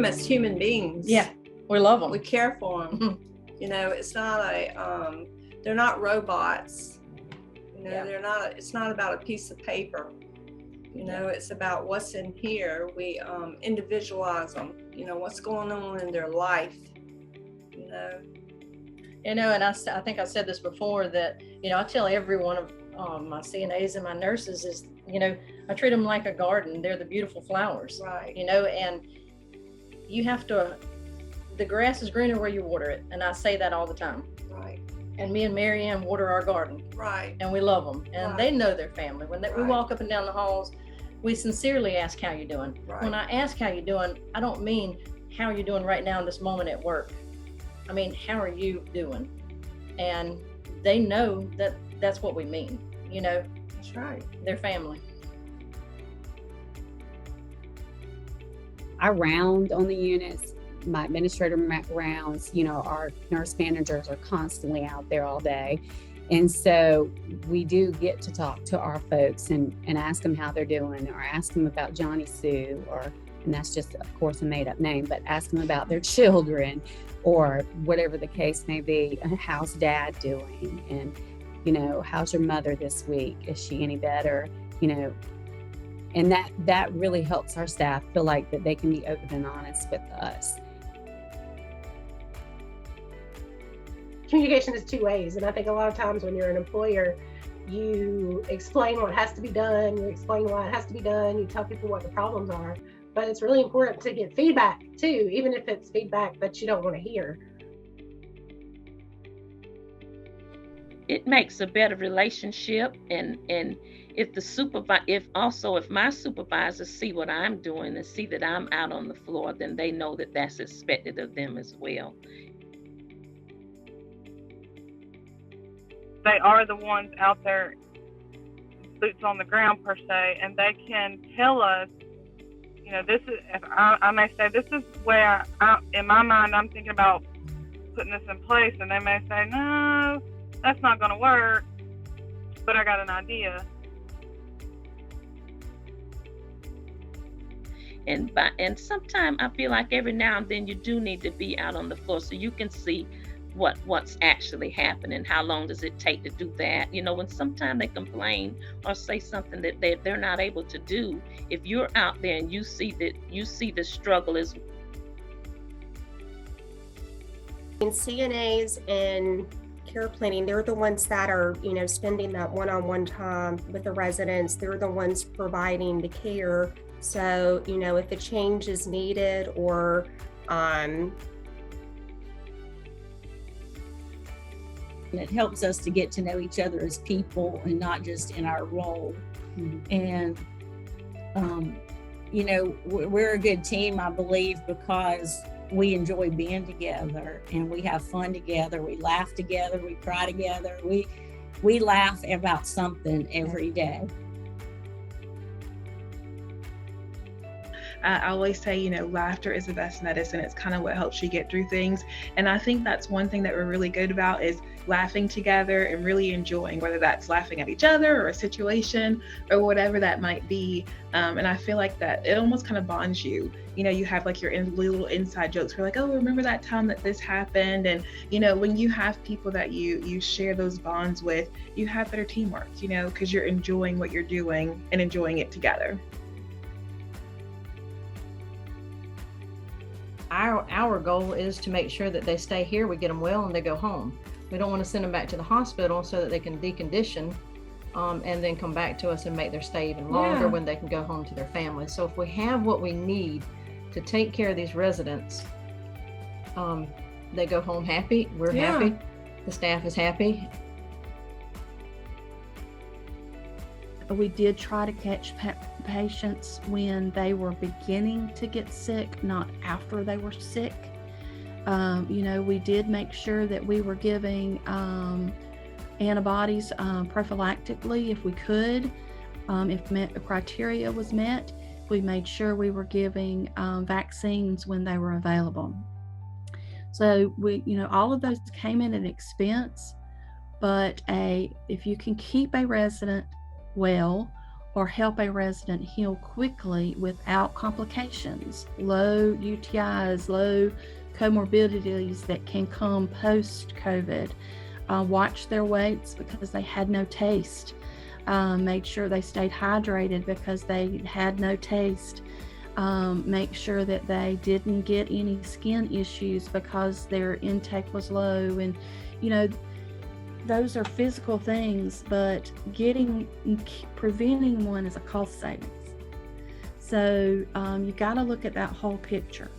them as human beings. Yeah, we love them. We care for them. It's not they're not robots. It's not about a piece of paper. It's about what's in here. We individualize them. What's going on in their life. And I think I said this before that, I tell every one of my CNAs and my nurses is, I treat them like a garden. They're the beautiful flowers. Right. And you have to, the grass is greener where you water it. And I say that all the time. Right. And me and Mary Ann water our garden. Right. And we love them. And they know their family. When we walk up and down the halls, we sincerely ask how you're doing. Right. When I ask how you're doing, I don't mean how you're doing right now in this moment at work. I mean, how are you doing? And they know that that's what we mean. That's right. Their family. I round on the units. My administrator rounds. Our nurse managers are constantly out there all day. And so we do get to talk to our folks and ask them how they're doing, or ask them about Johnny Sue, and that's just, of course, a made-up name, but ask them about their children, or whatever the case may be. How's Dad doing? And, how's your mother this week? Is she any better? And that really helps our staff feel like that they can be open and honest with us. Communication is two ways, and I think a lot of times when you're an employer, you explain what has to be done, you explain why it has to be done, you tell people what the problems are, but it's really important to get feedback too, even if it's feedback that you don't want to hear. It makes a better relationship, and if my supervisors see what I'm doing and see that I'm out on the floor, then they know that that's expected of them as well. They are the ones out there, boots on the ground per se, and they can tell us, this is, if I may say, this is where in my mind, I'm thinking about putting this in place, and they may say, no, that's not going to work, but I got an idea. And sometimes I feel like every now and then you do need to be out on the floor so you can see what's actually happening. How long does it take to do that? When sometimes they complain or say something that they're not able to do, if you're out there and you see the struggle is. And CNAs and care planning, they're the ones that are, spending that one-on-one time with the residents. They're the ones providing the care. So, if a change is needed or it helps us to get to know each other as people and not just in our role. And we're a good team, I believe, because we enjoy being together and we have fun together. We laugh together, we cry together, we laugh about something every day. I always say, laughter is the best medicine. It's kind of what helps you get through things. And I think that's one thing that we're really good about is laughing together and really enjoying, whether that's laughing at each other or a situation or whatever that might be. And I feel like that it almost kind of bonds you. You have like your little inside jokes. We're like, oh, remember that time that this happened? And, when you have people that you share those bonds with, you have better teamwork, because you're enjoying what you're doing and enjoying it together. Our goal is to make sure that they stay here, we get them well, and they go home. We don't want to send them back to the hospital so that they can decondition and then come back to us and make their stay even longer when they can go home to their families. So if we have what we need to take care of these residents, they go home happy, we're happy, the staff is happy. We did try to catch patients when they were beginning to get sick, not after they were sick. We did make sure that we were giving antibodies prophylactically if we could. If criteria was met, we made sure we were giving vaccines when they were available. So all of those came in an expense, but if you can keep a resident well or help a resident heal quickly without complications, low UTIs, low comorbidities that can come post-COVID. Watch their weights because they had no taste. Make sure they stayed hydrated because they had no taste. Make sure that they didn't get any skin issues because their intake was low. And, those are physical things, but preventing one is a cost savings. So you got to look at that whole picture.